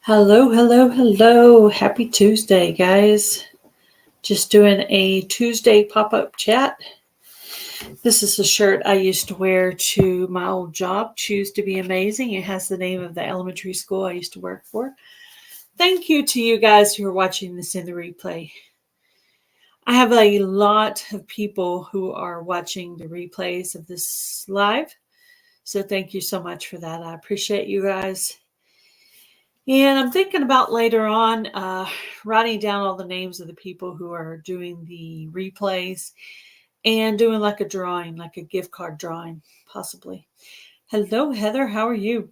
Hello, hello, hello. Happy Tuesday, guys. Just doing a Tuesday pop-up chat. This is a shirt I used to wear to my old job, Choose to Be Amazing. It has the name of the elementary school I used to work for. Thank you to you guys who are watching this in the replay. I have a lot of people who are watching the replays of this live. So thank you so much for that. I appreciate you guys. And I'm thinking about later on writing down all the names of the people who are doing the replays and doing like a drawing, like a gift card drawing, possibly. Hello, Heather. How are you?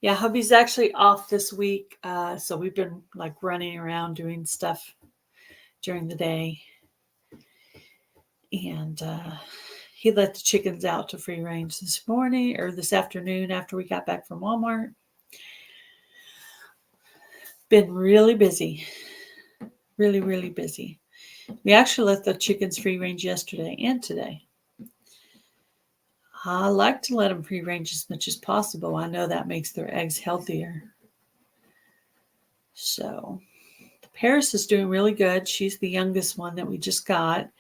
Yeah, hubby's actually off this week. So we've been like running around doing stuff during the day. And he let the chickens out to free range this morning or this afternoon after we got back from Walmart. Been really busy. Really, really busy. We actually let the chickens free range yesterday and today. I like to let them free range as much as possible. I know that makes their eggs healthier. So the Paris is doing really good. She's the youngest one that we just got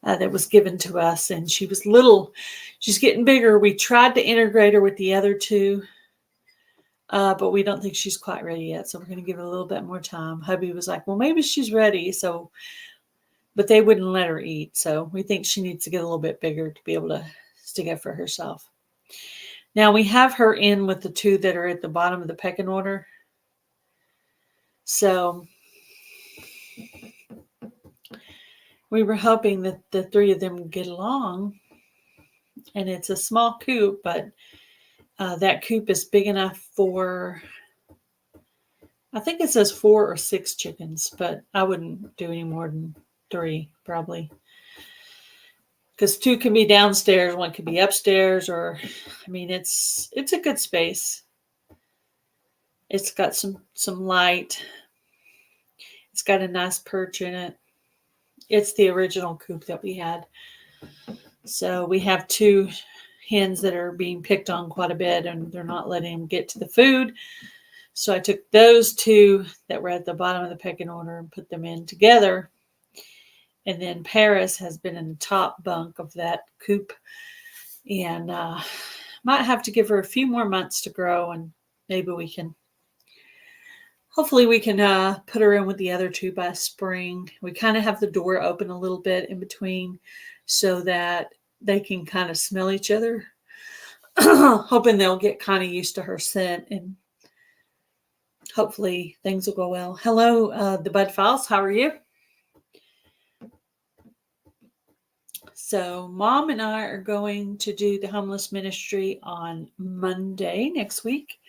that was given to us. And she was little. She's getting bigger. We tried to integrate her with the other two. But we don't think she's quite ready yet. So we're going to give it a little bit more time. Hubby was like, well, maybe she's ready. But they wouldn't let her eat. So we think she needs to get a little bit bigger to be able to stick up for herself. Now we have her in with the two that are at the bottom of the pecking order. So we were hoping that the three of them would get along. And it's a small coop, but that coop is big enough for, I think it says 4 or 6 chickens, but I wouldn't do any more than 3 probably. Because 2 can be downstairs, 1 could be upstairs, or I mean it's a good space. It's got some light. It's got a nice perch in it. It's the original coop that we had. So we have 2 hens that are being picked on quite a bit, and they're not letting them get to the food. So I took those 2 that were at the bottom of the pecking order and put them in together. And then Paris has been in the top bunk of that coop. And might have to give her a few more months to grow, and maybe hopefully we can put her in with the other 2 by spring. We kind of have the door open a little bit in between so that they can kind of smell each other. Hoping they'll get kind of used to her scent, and hopefully things will go well. Hello, the Bud Files. How are you? So Mom and I are going to do the homeless ministry on Monday next week.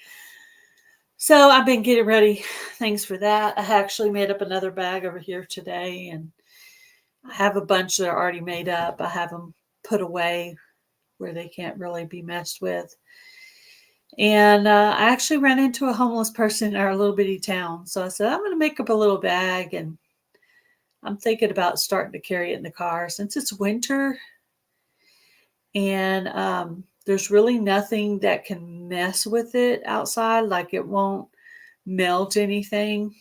So I've been getting ready. Thanks for that. I actually made up another bag over here today, and I have a bunch that are already made up. I have them put away where they can't really be messed with. And I actually ran into a homeless person in our little bitty town. So I said, I'm going to make up a little bag, and I'm thinking about starting to carry it in the car since it's winter. And there's really nothing that can mess with it outside. Like it won't melt anything,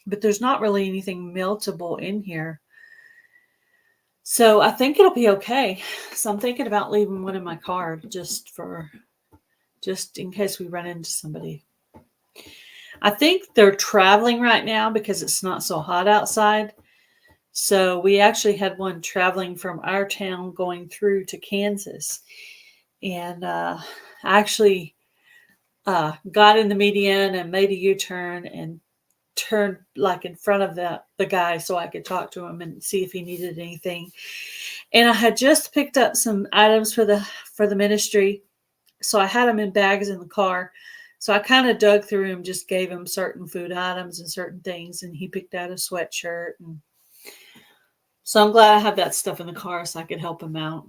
but there's not really anything meltable in here. So I think it'll be okay. So I'm thinking about leaving one in my car just in case we run into somebody. I think they're traveling right now because it's not so hot outside. So we actually had one traveling from our town going through to Kansas. And I actually got in the median and made a U-turn and turned like in front of the guy so I could talk to him and see if he needed anything. And I had just picked up some items for the ministry. So I had them in bags in the car. So I kind of dug through and just gave him certain food items and certain things. And he picked out a sweatshirt. And so I'm glad I have that stuff in the car so I could help him out.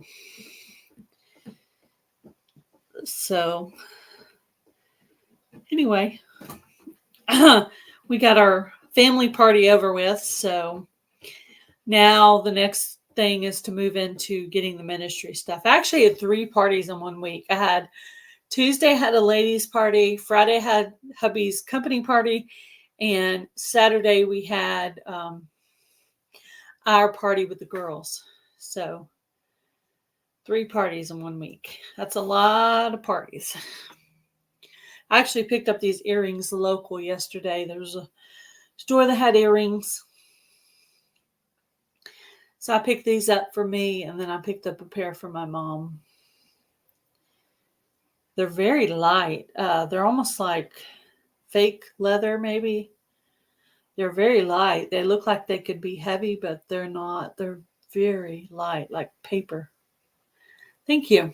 So anyway, we got our family party over with. So now the next thing is to move into getting the ministry stuff. I actually had 3 parties in one week. I had Tuesday had a ladies' party. Friday had hubby's company party. And Saturday we had our party with the girls. So 3 parties in 1 week. That's a lot of parties. I actually picked up these earrings local yesterday. There was a store that had earrings. So I picked these up for me, and then I picked up a pair for my mom. They're very light. They're almost like fake leather, maybe. They're very light. They look like they could be heavy, but they're not. They're very light, like paper. Thank you.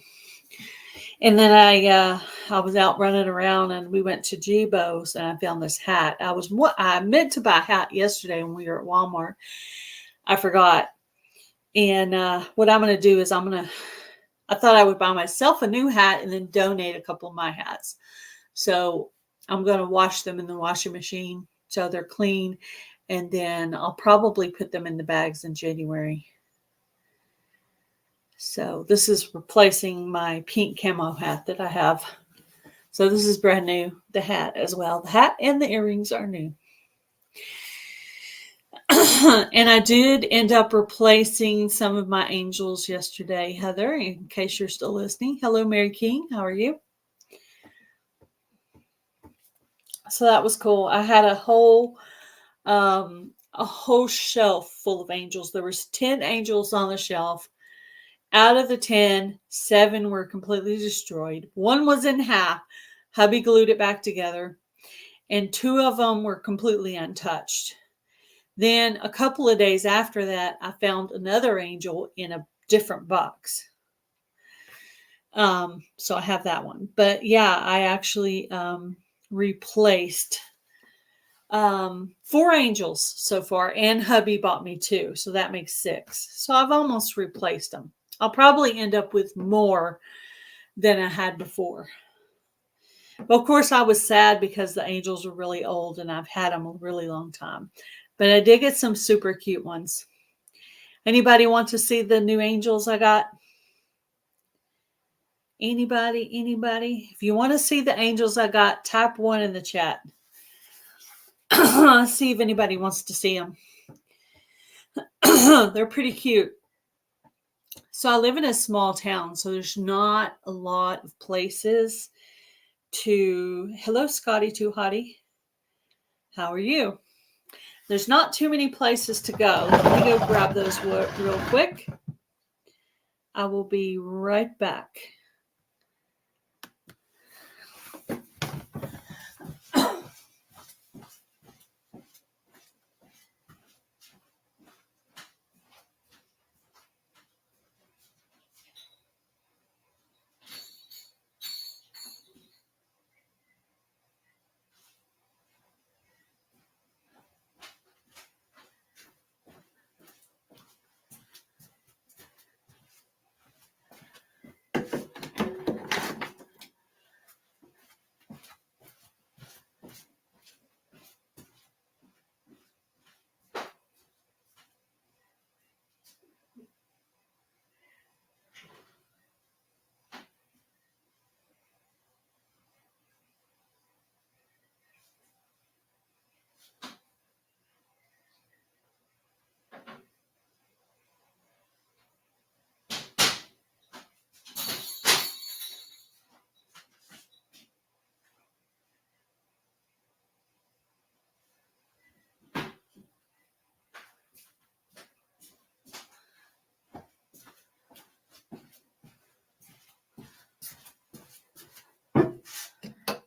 And then I was out running around, and we went to Jibo's, and I found this hat. I meant to buy a hat yesterday when we were at Walmart. I forgot. And what I'm going to do is I thought I would buy myself a new hat and then donate a couple of my hats. So I'm going to wash them in the washing machine so they're clean. And then I'll probably put them in the bags in January. So this is replacing my pink camo hat that I have. So this is brand new, the hat as well. The hat and the earrings are new. And I did end up replacing some of my angels yesterday, Heather, in case you're still listening. Hello, Mary King. How are you? So that was cool. I had a whole shelf full of angels. There was 10 angels on the shelf. Out of the 10, 7 were completely destroyed. 1 was in half. Hubby glued it back together. And 2 of them were completely untouched. Then a couple of days after that, I found another angel in a different box. So I have that one. But yeah, I actually replaced 4 angels so far, and hubby bought me 2. So that makes 6. So I've almost replaced them. I'll probably end up with more than I had before. But of course, I was sad because the angels were really old and I've had them a really long time. But I did get some super cute ones. Anybody want to see the new angels I got? Anybody? If you want to see the angels I got, type 1 in the chat. See if anybody wants to see them. They're pretty cute. So I live in a small town, so there's not a lot of places to... Hello, Scotty Too Hottie. How are you? There's not too many places to go. Let me go grab those real quick. I will be right back.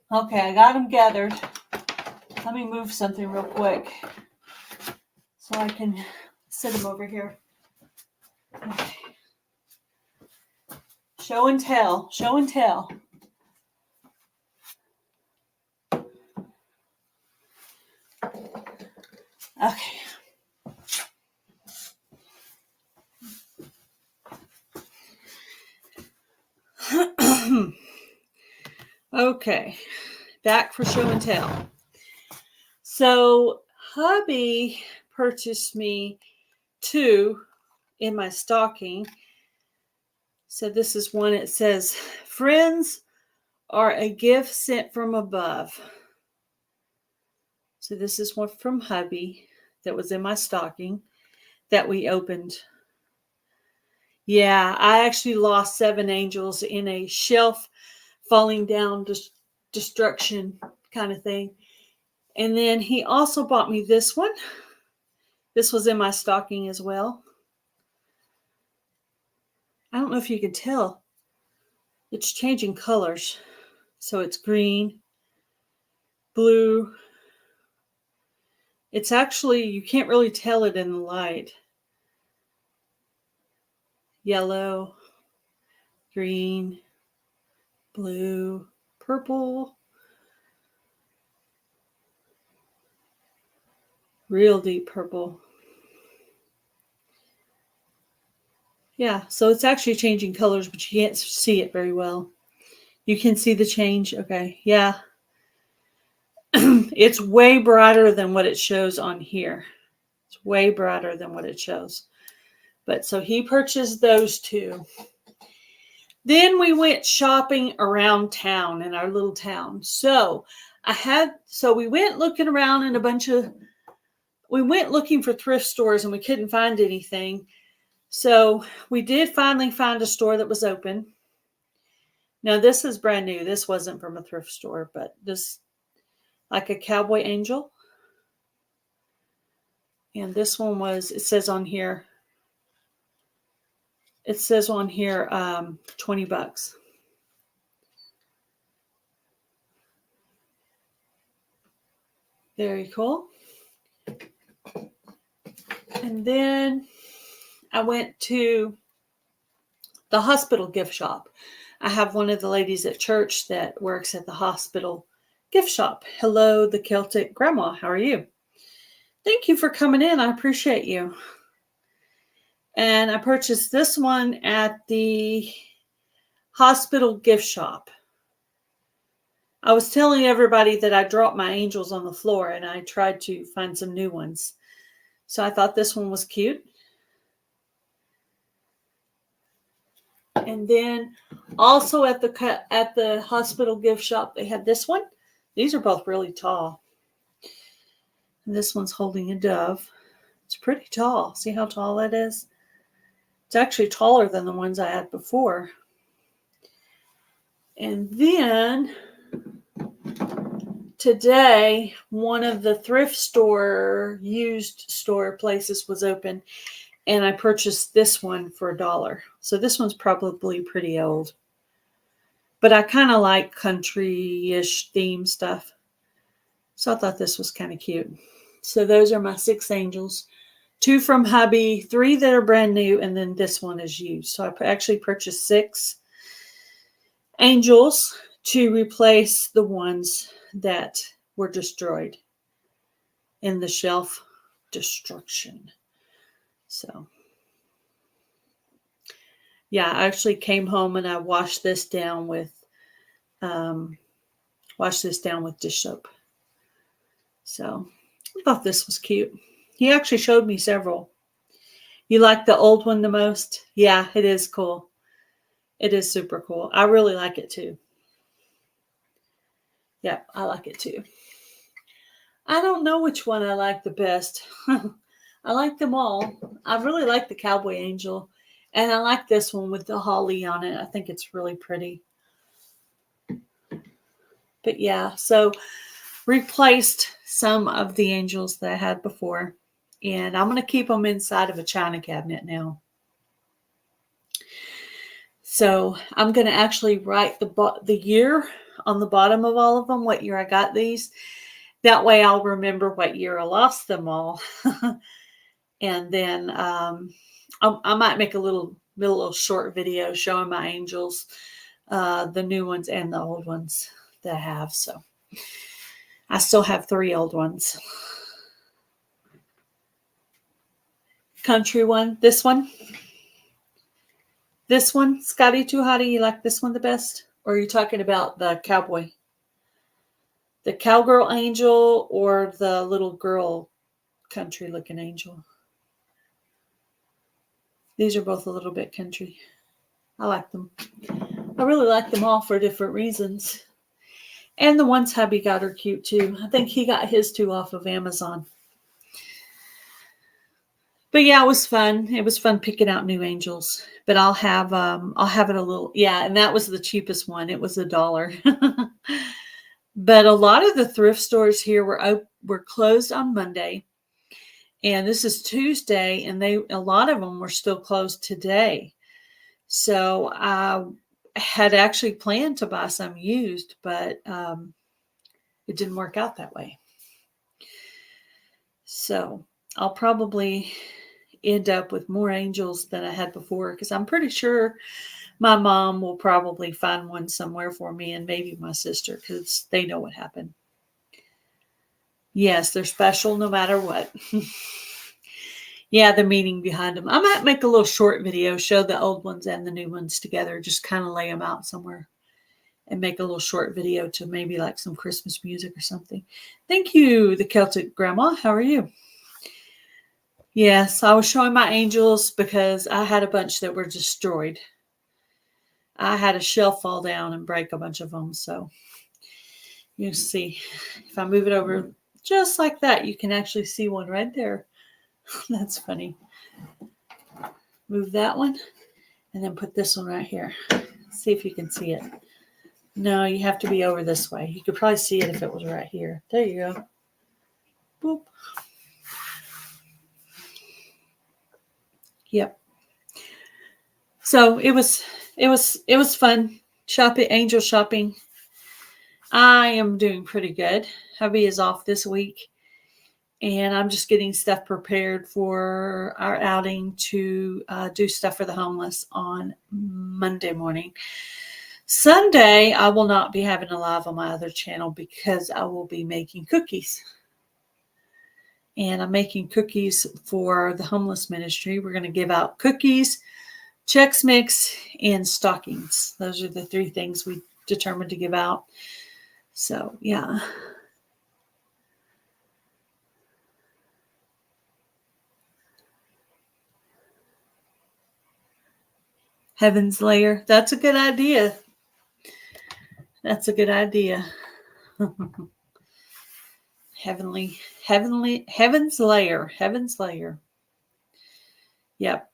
Okay, I got them gathered. Let me move something real quick so I can sit them over here. Okay. Show and tell. Show and tell. Okay. Okay. Back for show and tell. So hubby purchased me 2 in my stocking. So this is one. It says, friends are a gift sent from above. So this is one from hubby that was in my stocking that we opened. Yeah, I actually lost 7 angels in a shelf falling down, destruction kind of thing. And then he also bought me this one. This was in my stocking as well. I don't know if you can tell. It's changing colors. So it's green, blue. It's actually, you can't really tell it in the light. Yellow, green, blue, purple. Real deep purple. Yeah, so it's actually changing colors, but you can't see it very well. You can see the change. Okay, yeah. It's way brighter than what it shows on here. It's way brighter than what it shows. But so he purchased those 2. Then we went shopping around town in our little town. So we went looking around in we went looking for thrift stores and we couldn't find anything. So we did finally find a store that was open. Now this is brand new. This wasn't from a thrift store, but this, like a cowboy angel. And this one was, it says on here, 20 bucks. Very cool. And then I went to the hospital gift shop. I have one of the ladies at church that works at the hospital gift shop. Hello, the Celtic grandma. How are you? Thank you for coming in. I appreciate you. And I purchased this one at the hospital gift shop. I was telling everybody that I dropped my angels on the floor and I tried to find some new ones. So I thought this one was cute. And then also at the hospital gift shop, they had this one. These are both really tall. And this one's holding a dove. It's pretty tall. See how tall that is? It's actually taller than the ones I had before. And then today, one of the thrift store, used store places was open. And I purchased this one for $1. So this one's probably pretty old. But I kind of like country-ish theme stuff. So I thought this was kind of cute. So those are my 6 angels. 2 from hubby, 3 that are brand new, and then this one is used. So I actually purchased 6 angels to replace the ones that were destroyed in the shelf destruction. So yeah, I actually came home and I washed this down with dish soap. So I thought this was cute. He actually showed me several. You like the old one the most? Yeah, it is cool. It is super cool. I really like it too. Yeah, I like it too. I don't know which one I like the best. I like them all. I really like the cowboy angel. And I like this one with the holly on it. I think it's really pretty. But yeah, so replaced some of the angels that I had before. And I'm going to keep them inside of a china cabinet now. So I'm going to actually write the year on the bottom of all of them, what year I got these. That way I'll remember what year I lost them all. And then I might make a little short video showing my angels, the new ones and the old ones that I have. So I still have 3 old ones. Country one, this one, Scotty Too Hottie. You like this one the best? Or are you talking about the cowboy? The cowgirl angel or the little girl country looking angel? These are both a little bit country. I like them. I really like them all for different reasons. And the ones hubby got are cute too. I think he got his too off of Amazon. But yeah, it was fun. It was fun picking out new angels. But I'll have it a little, yeah, and that was the cheapest one. It was $1. But a lot of the thrift stores here were closed on Monday. And this is Tuesday, and a lot of them were still closed today. So I had actually planned to buy some used, but it didn't work out that way. So I'll probably end up with more angels than I had before, because I'm pretty sure my mom will probably find one somewhere for me, and maybe my sister, because they know what happened. Yes, they're special no matter what. Yeah, the meaning behind them. I might make a little short video, show the old ones and the new ones together, just kind of lay them out somewhere and make a little short video to maybe like some Christmas music or something. Thank you, the Celtic Grandma. How are you? Yes, I was showing my angels because I had a bunch that were destroyed. I had a shelf fall down and break a bunch of them. So you see, if I move it over just like that, you can actually see one right there. That's funny. Move that one and then put this one right here. See if you can see it. No, you have to be over this way. You could probably see it if it was right here. There you go. Boop. Yep. So it was fun shopping, angel shopping. I am doing pretty good. Hubby is off this week, and I'm just getting stuff prepared for our outing to do stuff for the homeless on Monday morning. Sunday, I will not be having a live on my other channel because I will be making cookies. And I'm making cookies for the homeless ministry. We're going to give out cookies, Chex Mix, and stockings. Those are the 3 things we determined to give out. So, yeah. Heaven's Lair. That's a good idea. That's a good idea. Heaven's Lair. Heaven's Lair. Yep.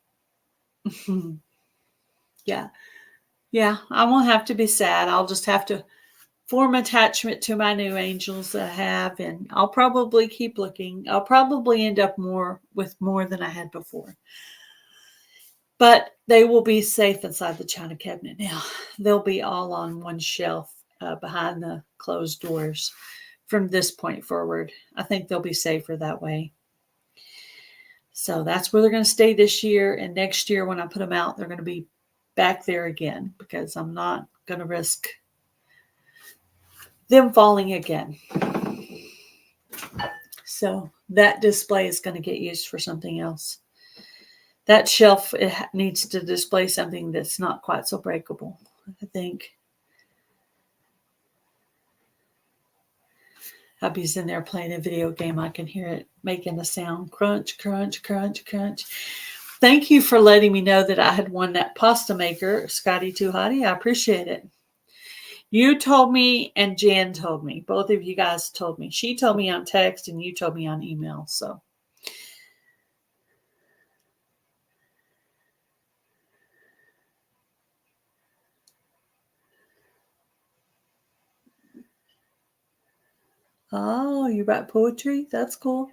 Yeah. Yeah. I won't have to be sad. I'll just have to form attachment to my new angels that I have, and I'll probably keep looking. I'll probably end up with more than I had before. But they will be safe inside the china cabinet now. They'll be all on one shelf behind the closed doors from this point forward. I think they'll be safer that way. So that's where they're going to stay this year. And next year when I put them out, they're going to be back there again, because I'm not going to risk them falling again. So that display is going to get used for something else. That shelf, it needs to display something that's not quite so breakable, I think. Hubby's in there playing a video game. I can hear it making a sound. Crunch, crunch, crunch, crunch. Thank you for letting me know that I had won that pasta maker, Scotty Too Hottie. I appreciate it. You told me and Jan told me. Both of you guys told me. She told me on text and you told me on email. So. Oh, you write poetry? That's cool.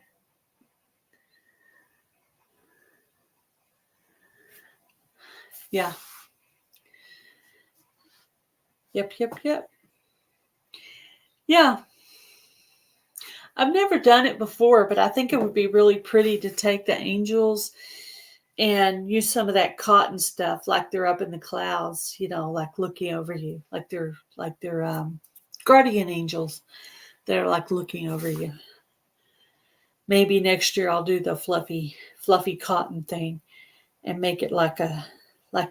Yeah. Yep. Yeah. I've never done it before, but I think it would be really pretty to take the angels and use some of that cotton stuff, like they're up in the clouds, like looking over you, like they're guardian angels. They're like looking over you. Maybe next year I'll do the fluffy cotton thing and make it like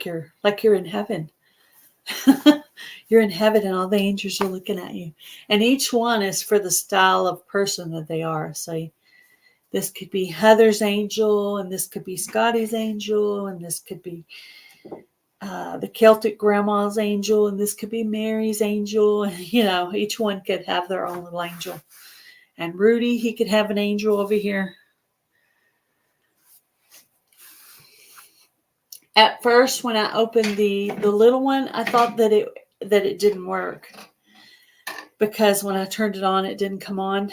you're in heaven. You're in heaven and all the angels are looking at you. And each one is for the style of person that they are. So this could be Heather's angel, and this could be Scotty's angel, and this could be the Celtic grandma's angel, and this could be Mary's angel. You know, each one could have their own little angel. And Rudy, he could have an angel over here. At first, when I opened the little one, I thought that it didn't work, because when I turned it on, it didn't come on.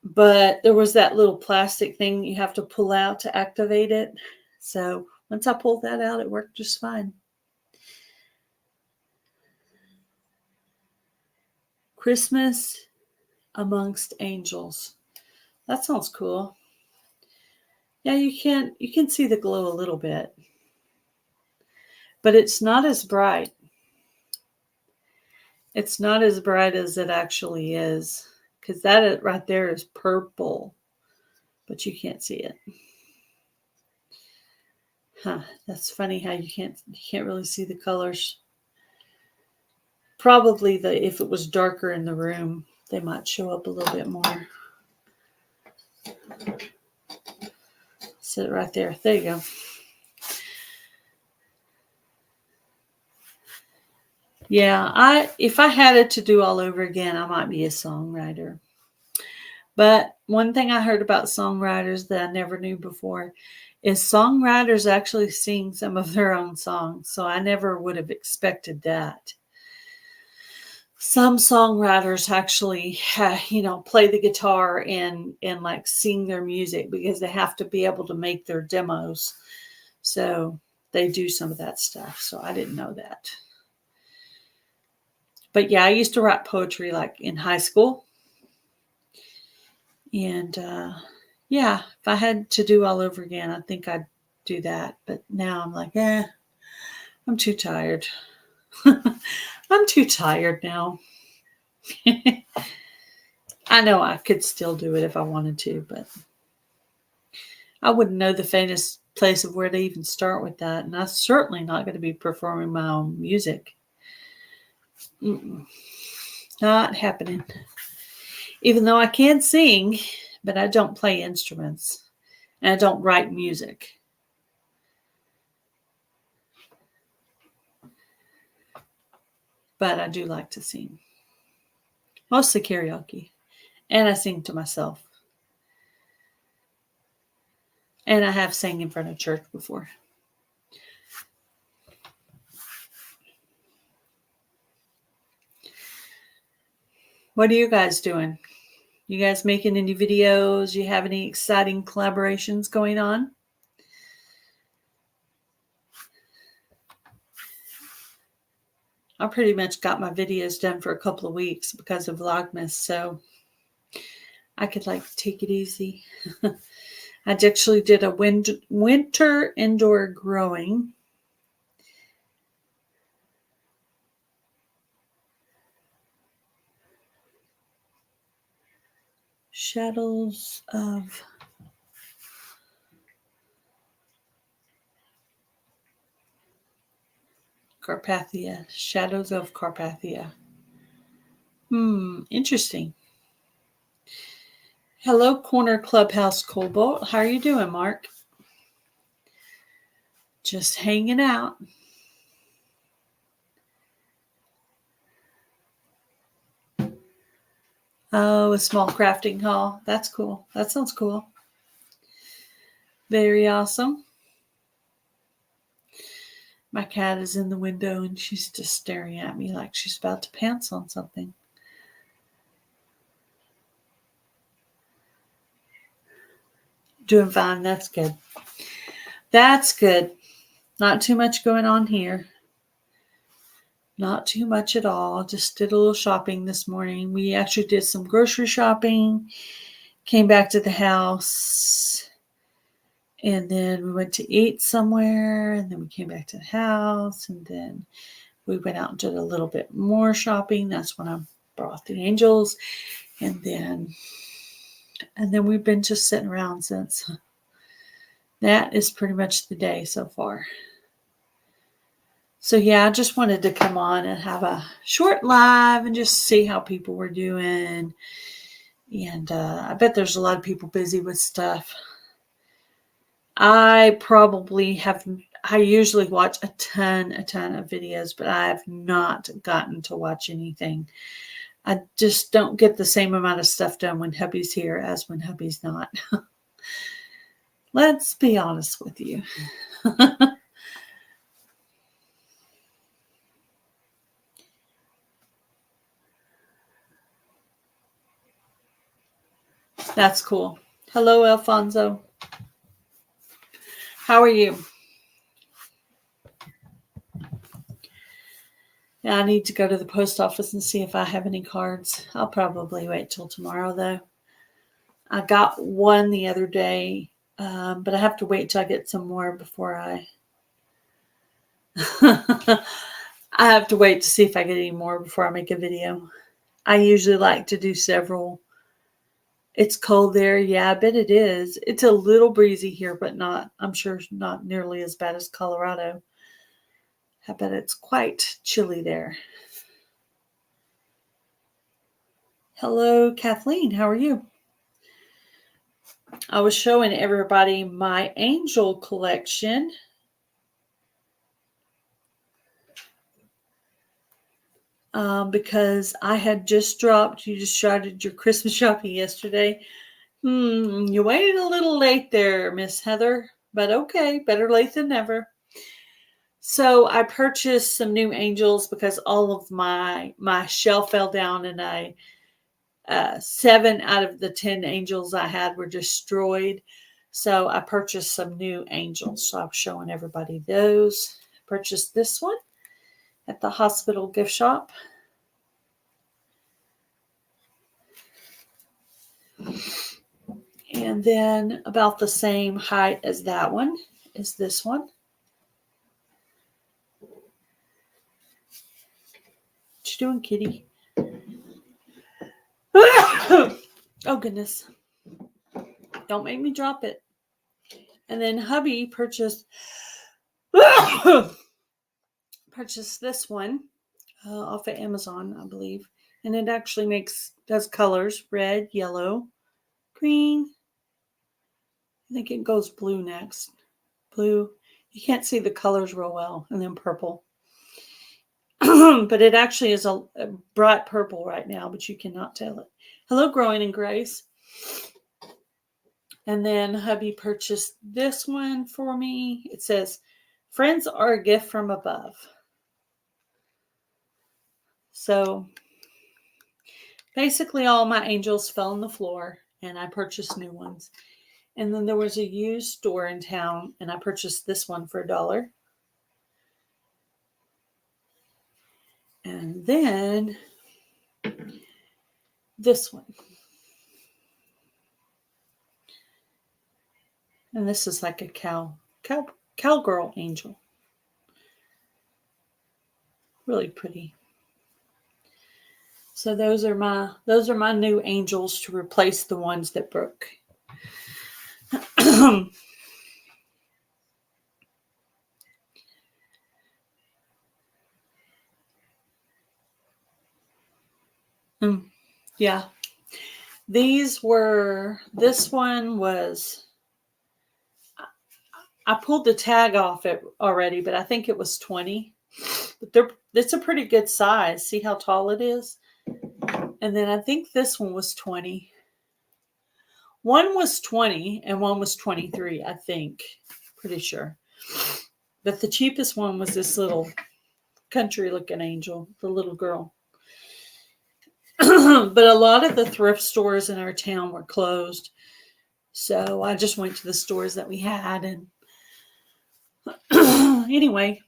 But there was that little plastic thing you have to pull out to activate it. So once I pulled that out, it worked just fine. Christmas amongst angels. That sounds cool. Yeah, you can see the glow a little bit, but it's not as bright. It's not as bright as it actually is, because that right there is purple, but you can't see it. Huh, that's funny how you can't really see the colors. Probably if it was darker in the room, they might show up a little bit more. Sit right there. There you go. Yeah, if I had it to do all over again, I might be a songwriter. But one thing I heard about songwriters that I never knew before is songwriters actually sing some of their own songs. So I never would have expected that. Some songwriters actually, play the guitar and like sing their music, because they have to be able to make their demos. So they do some of that stuff. So I didn't know that. But yeah, I used to write poetry like in high school. And yeah, if I had to do all over again, I think I'd do that. But now I'm like, I'm too tired. I'm too tired now. I know I could still do it if I wanted to, but I wouldn't know the faintest place of where to even start with that. And I'm certainly not going to be performing my own music. Not happening. Even though I can sing, but I don't play instruments. And I don't write music. But I do like to sing. Mostly karaoke. And I sing to myself. And I have sang in front of church before. What are you guys doing? You guys making any videos? You have any exciting collaborations going on? I pretty much got my videos done for a couple of weeks because of Vlogmas, so I could take it easy. I actually did a winter indoor growing. Shadows of Carpathia. Shadows of Carpathia. Interesting. Hello, Corner Clubhouse Cobalt. How are you doing, Mark? Just hanging out. Oh, a small crafting hall. That's cool. That sounds cool. Very awesome. My cat is in the window and she's just staring at me like she's about to pounce on something. Doing fine. That's good. That's good. Not too much going on here. Not too much at all. Just did a little shopping this morning. We actually did some grocery shopping. Came back to the house. And then we went to eat somewhere. And then we came back to the house. And then we went out and did a little bit more shopping. That's when I brought the angels. And then we've been just sitting around since. That is pretty much the day so far. So yeah, I just wanted to come on and have a short live and just see how people were doing. And I bet there's a lot of people busy with stuff. I I usually watch a ton of videos, but I have not gotten to watch anything. I just don't get the same amount of stuff done when hubby's here as when hubby's not. Let's be honest with you. That's cool. Hello, Alfonso. How are you? Yeah, I need to go to the post office and see if I have any cards. I'll probably wait till tomorrow, though. I got one the other day, but I have to wait till I get some more before I... I have to wait to see if I get any more before I make a video. I usually like to do several. It's cold there. Yeah, I bet it is. It's a little breezy here, but not, I'm sure, not nearly as bad as Colorado. I bet it's quite chilly there. Hello, Kathleen. How are you? I was showing everybody my angel collection. Because I had just dropped, you just started your Christmas shopping yesterday. You waited a little late there, Miss Heather, but okay, better late than never. So I purchased some new angels because all of my shelf fell down, and 7 out of the 10 angels I had were destroyed. So I purchased some new angels. So I was showing everybody those. Purchased this one at the hospital gift shop. And then about the same height as that one is this one. What you doing, kitty? Oh, goodness. Don't make me drop it. And then hubby purchased this one off of Amazon, I believe. And it actually does colors, red, yellow, green. I think it goes blue next. Blue. You can't see the colors real well. And then purple. But it actually is a bright purple right now, but you cannot tell it. Hello, Growing in Grace. And then hubby purchased this one for me. It says, friends are a gift from above. So basically all my angels fell on the floor and I purchased new ones. And then there was a used store in town and I purchased this one for $1. And then this one. And this is like a cowgirl angel. Really pretty. So those are my new angels to replace the ones that broke. Yeah. This one was, I pulled the tag off it already, but I think it was 20. But it's a pretty good size. See how tall it is? And then I think this one was 20. One was 20 and one was 23, I think. Pretty sure. But the cheapest one was this little country looking angel, the little girl. But a lot of the thrift stores in our town were closed. So I just went to the stores that we had. And anyway,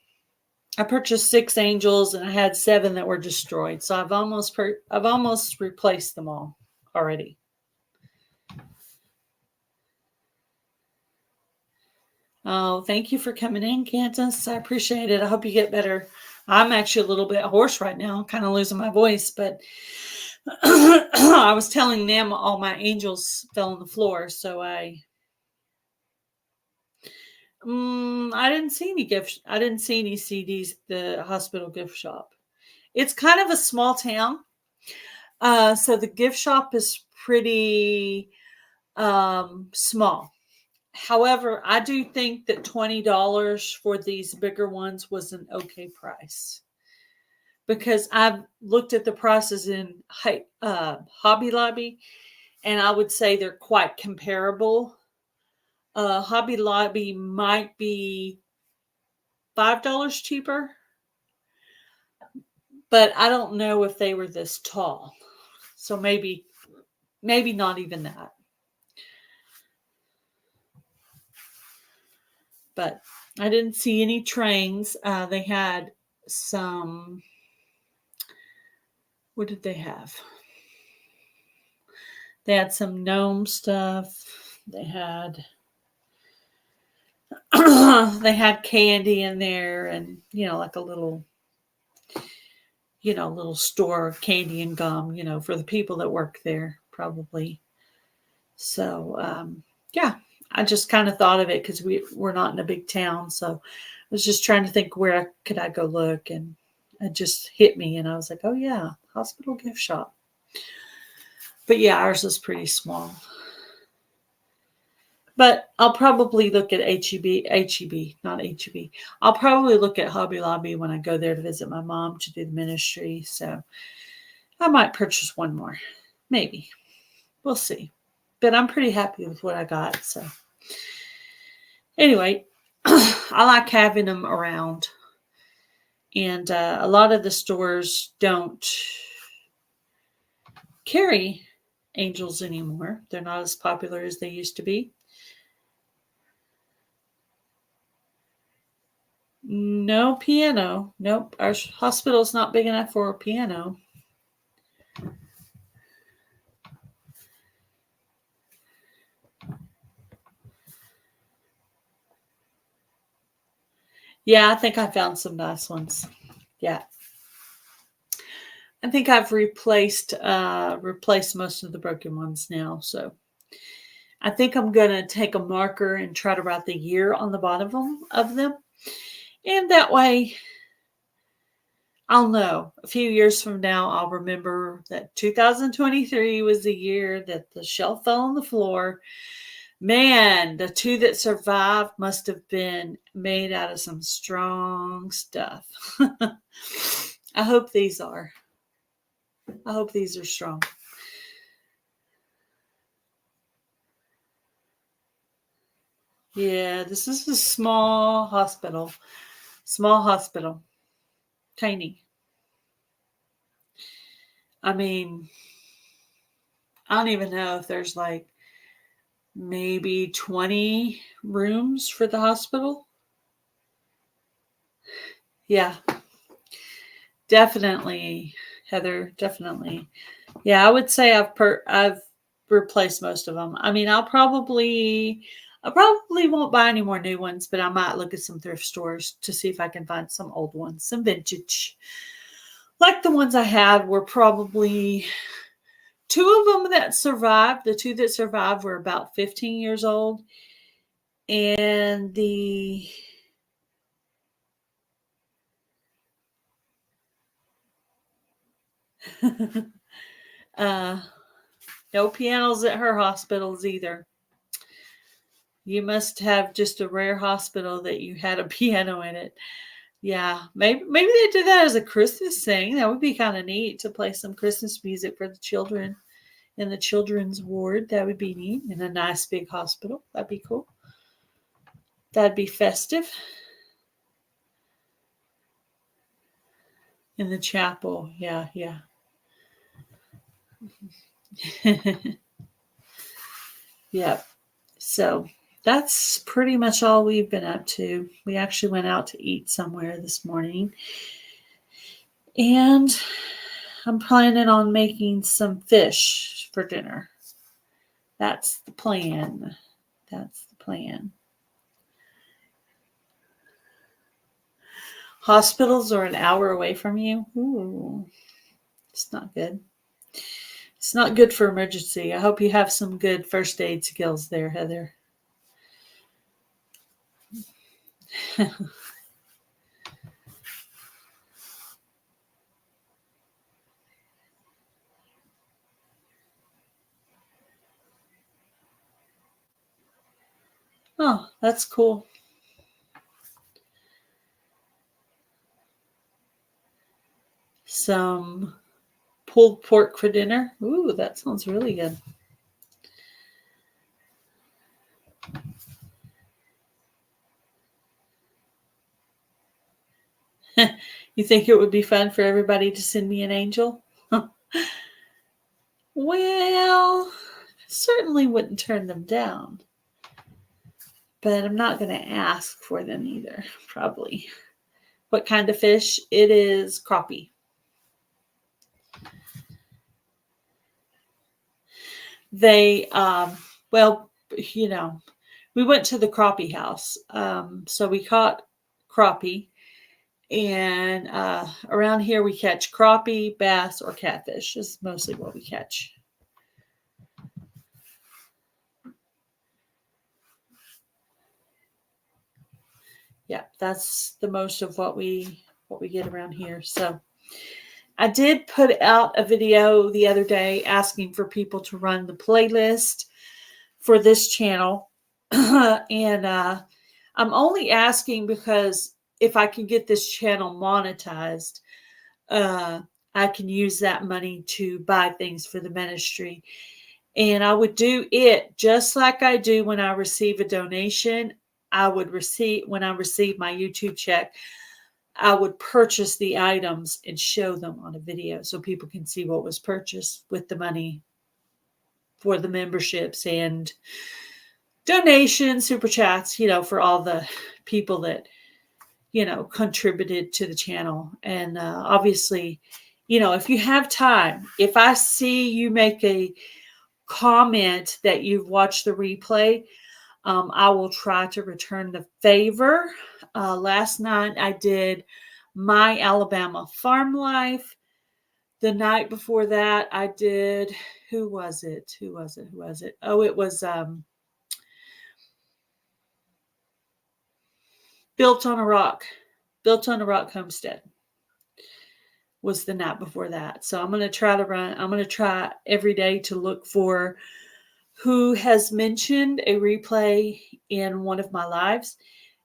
I purchased 6 angels and I had 7 that were destroyed. So I've almost replaced them all already. Oh, thank you for coming in, Candace. I appreciate it. I hope you get better. I'm actually a little bit hoarse right now, kind of losing my voice, but I was telling them all my angels fell on the floor, so I didn't see any gifts. I didn't see any CDs at the hospital gift shop. It's kind of a small town, so the gift shop is pretty small. However, I do think that $20 for these bigger ones was an okay price, because I've looked at the prices in Hobby Lobby, and I would say they're quite comparable. Hobby Lobby might be $5 cheaper, but I don't know if they were this tall. So maybe not even that. But I didn't see any trains. They had some. What did they have? They had some gnome stuff. They had they had candy in there, and like a little little store of candy and gum, for the people that work there, probably. So yeah, I just kind of thought of it because we're not in a big town, so I was just trying to think where could I go look, and it just hit me, and I was like, oh yeah, hospital gift shop. But yeah, ours is pretty small. But I'll probably look at HEB, not HEB. I'll probably look at Hobby Lobby when I go there to visit my mom to do the ministry. So I might purchase one more. Maybe. We'll see. But I'm pretty happy with what I got. So anyway, I like having them around. And a lot of the stores don't carry angels anymore. They're not as popular as they used to be. No piano. Nope. Our hospital's not big enough for a piano. Yeah, I think I found some nice ones. Yeah. I think I've replaced most of the broken ones now. So I think I'm gonna take a marker and try to write the year on the bottom of them. And that way I'll know. A few years from now, I'll remember that 2023 was the year that the shelf fell on the floor. Man, the two that survived must have been made out of some strong stuff. I hope these are. I hope these are strong. Yeah, this is a small hospital. Small hospital. Tiny. I mean, I don't even know if there's like maybe 20 rooms for the hospital. Yeah. Definitely, Heather, definitely. Yeah, I would say I've replaced most of them. I mean, I probably won't buy any more new ones, but I might look at some thrift stores to see if I can find some old ones, some vintage. Like the ones I had were probably two of them that survived. The two that survived were about 15 years old. And the no pianos at her hospitals either. You must have just a rare hospital that you had a piano in it. Yeah, maybe they did that as a Christmas thing. That would be kind of neat to play some Christmas music for the children in the children's ward. That would be neat in a nice big hospital. That'd be cool. That'd be festive. In the chapel. Yeah, yeah. Yep. So that's pretty much all we've been up to. We actually went out to eat somewhere this morning. And I'm planning on making some fish for dinner. That's the plan. That's the plan. Hospitals are an hour away from you. Ooh, it's not good. It's not good for emergency. I hope you have some good first aid skills there, Heather. Oh, that's cool. Some pulled pork for dinner. Ooh, that sounds really good. You think it would be fun for everybody to send me an angel? Well, certainly wouldn't turn them down. But I'm not going to ask for them either, probably. What kind of fish? It is crappie. They, well, you know, we went to the crappie house. So we caught crappie. And around here we catch crappie, bass, or catfish is mostly what we catch. Yeah, that's the most of what we get around here. So I did put out a video the other day asking for people to run the playlist for this channel. And I'm only asking because if I can get this channel monetized, I can use that money to buy things for the ministry. And I would do it just like I do when I receive a donation. When I receive my YouTube check, I would purchase the items and show them on a video so people can see what was purchased with the money for the memberships and donations, super chats, for all the people that, contributed to the channel. And obviously, if you have time, if I see you make a comment that you've watched the replay, I will try to return the favor. Last night I did My Alabama Farm Life. The night before that I did, who was it? Oh, it was Built on a Rock Homestead was the night before that. So I'm going to try every day to look for who has mentioned a replay in one of my lives,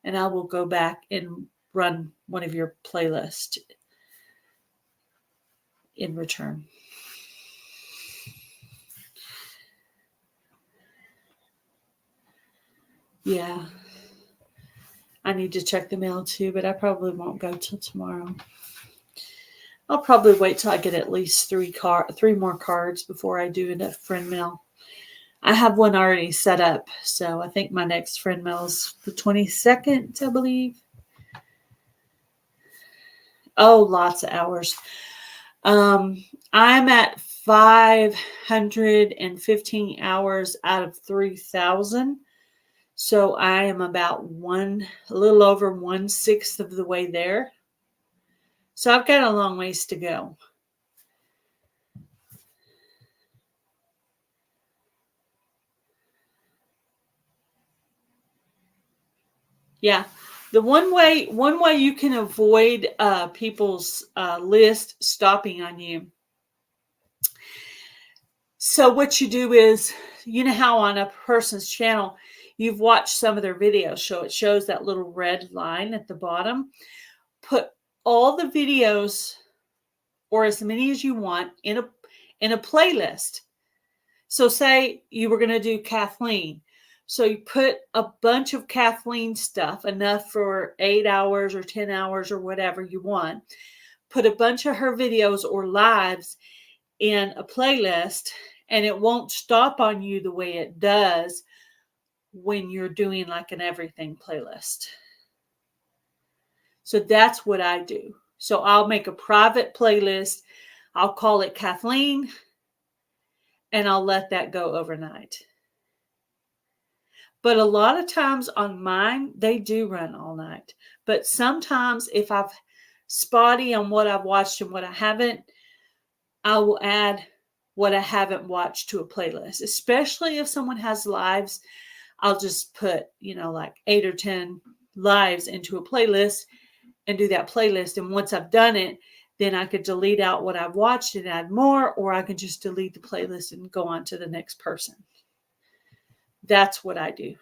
and I will go back and run one of your playlists in return. Yeah. I need to check the mail too, but I probably won't go till tomorrow. I'll probably wait till I get at least three more cards before I do a friend mail. I have one already set up, so I think my next friend mail is the 22nd, I believe. Oh, lots of hours. I'm at 515 hours out of 3,000. So I am about a little over 1/6 of the way there. So I've got a long ways to go. Yeah. The one way you can avoid people's list stopping on you. So what you do is, you know how on a person's channel, you've watched some of their videos, so it shows that little red line at the bottom. Put all the videos, or as many as you want, in a playlist. So say you were going to do Kathleen. So you put a bunch of Kathleen stuff, enough for 8 hours or 10 hours or whatever you want. Put a bunch of her videos or lives in a playlist, and it won't stop on you the way it does when you're doing like an everything playlist. So that's what I do. So I'll make a private playlist. I'll call it Kathleen, and I'll let that go overnight. But a lot of times on mine, they do run all night. But sometimes if I've spotty on what I've watched and what I haven't, I will add what I haven't watched to a playlist. Especially if someone has lives, I'll just put, like 8 or 10 lives into a playlist and do that playlist. And once I've done it, then I could delete out what I've watched and add more, or I can just delete the playlist and go on to the next person. That's what I do.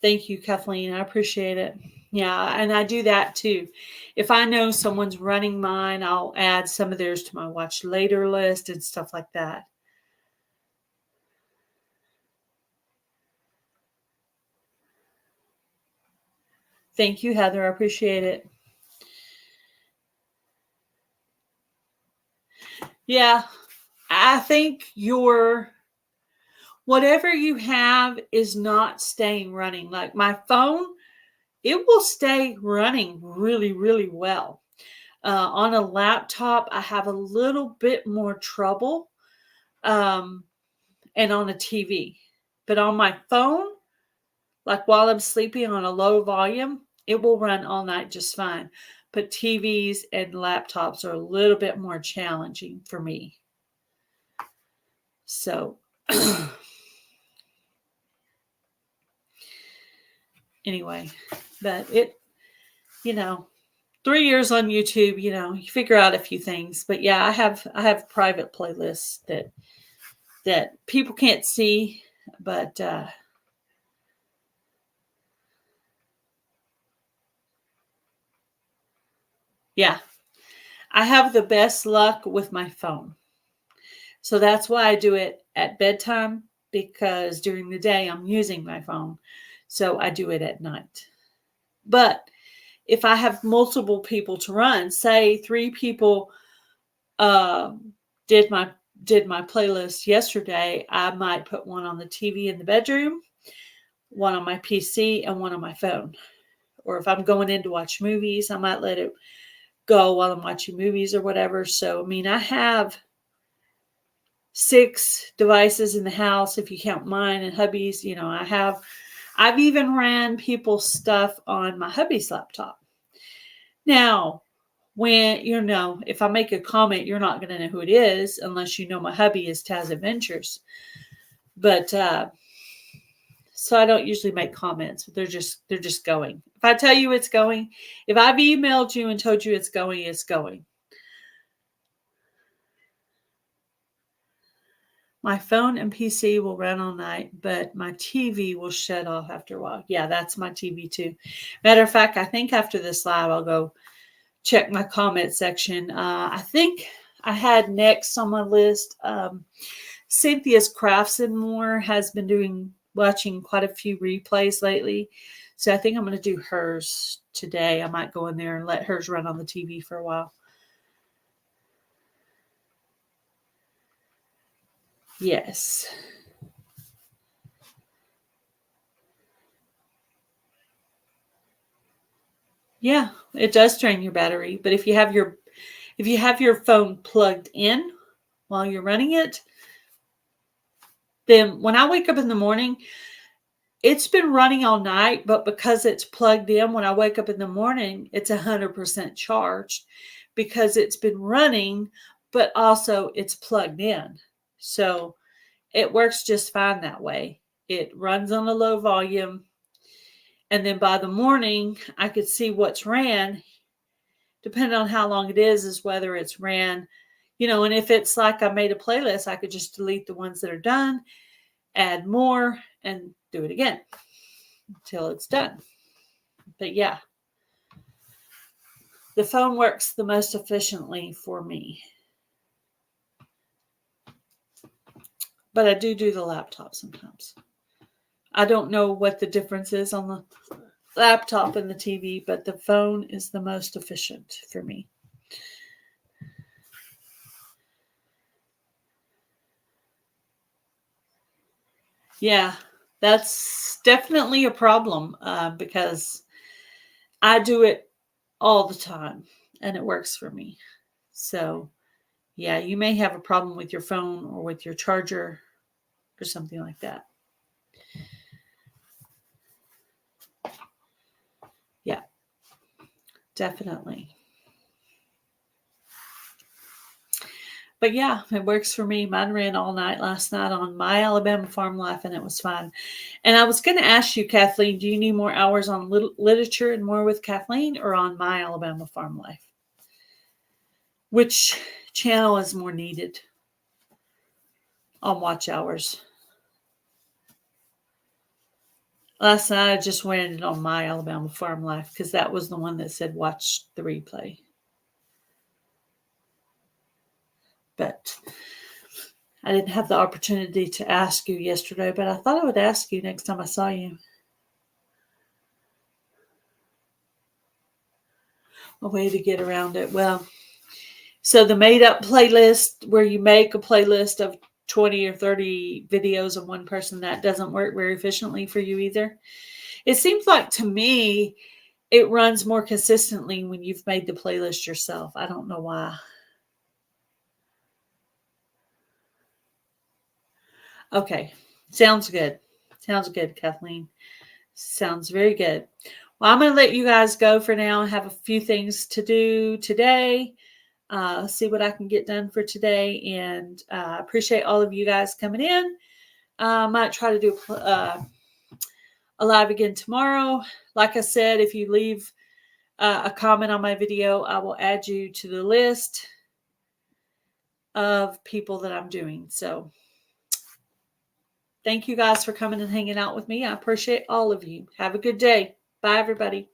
Thank you, Kathleen. I appreciate it. Yeah, and I do that too. If I know someone's running mine, I'll add some of theirs to my watch later list and stuff like that. Thank you, Heather. I appreciate it. Yeah, I think whatever you have is not staying running. Like my phone, it will stay running really, really well. On a laptop, I have a little bit more trouble, and on a TV. But on my phone, like while I'm sleeping on a low volume, it will run all night just fine. But TVs and laptops are a little bit more challenging for me. So, anyway, but 3 years on YouTube, you figure out a few things. But yeah, I have private playlists that people can't see, but yeah, I have the best luck with my phone. So that's why I do it at bedtime, because during the day I'm using my phone. So I do it at night. But if I have multiple people to run, say 3 people did my playlist yesterday, I might put one on the TV in the bedroom, one on my PC, and one on my phone. Or if I'm going in to watch movies, I might let it go while I'm watching movies or whatever. So, I have 6 devices in the house, if you count mine and hubby's. I've even ran people's stuff on my hubby's laptop. Now, when, if I make a comment, you're not going to know who it is unless you know my hubby is Taz Adventures. But, so I don't usually make comments, but they're just going. If I tell you it's going, if I've emailed you and told you it's going, it's going. My phone and PC will run all night, but my TV will shut off after a while. Yeah, that's my TV too. Matter of fact, I think after this live, I'll go check my comment section. I think I had next on my list, Cynthia's Crafts and More has been watching quite a few replays lately. So I think I'm going to do hers today. I might go in there and let hers run on the TV for a while. Yes. Yeah, it does drain your battery, but if you have your phone plugged in while you're running it, then when I wake up in the morning, it's been running all night, but because it's plugged in, when I wake up in the morning, it's 100% charged because it's been running, but also it's plugged in. So it works just fine that way. It runs on a low volume. And then by the morning, I could see what's ran. Depending on how long it is whether it's ran, and if it's like I made a playlist, I could just delete the ones that are done, add more, and do it again until it's done. But yeah, the phone works the most efficiently for me. But I do the laptop sometimes. I don't know what the difference is on the laptop and the TV, but the phone is the most efficient for me. Yeah, that's definitely a problem because I do it all the time and it works for me. So, yeah, you may have a problem with your phone or with your charger or something like that. Yeah, definitely. But yeah, it works for me. Mine ran all night last night on My Alabama Farm Life, and it was fun. And I was going to ask you, Kathleen, do you need more hours on literature and more with Kathleen or on My Alabama Farm Life? Which channel is more needed on watch hours? Last night I just went in on My Alabama Farm Life because that was the one that said watch the replay. But I didn't have the opportunity to ask you yesterday, but I thought I would ask you next time I saw you. A way to get around it. Well, so the made up playlist where you make a playlist of 20 or 30 videos of one person, that doesn't work very efficiently for you either. It seems like to me it runs more consistently when you've made the playlist yourself. I don't know why. Okay. Sounds good. Sounds good, Kathleen. Sounds very good. Well, I'm going to let you guys go for now. I have a few things to do today. See what I can get done for today. And appreciate all of you guys coming in. I might try to do a live again tomorrow. Like I said, if you leave a comment on my video, I will add you to the list of people that I'm doing. So thank you guys for coming and hanging out with me. I appreciate all of you. Have a good day. Bye, everybody.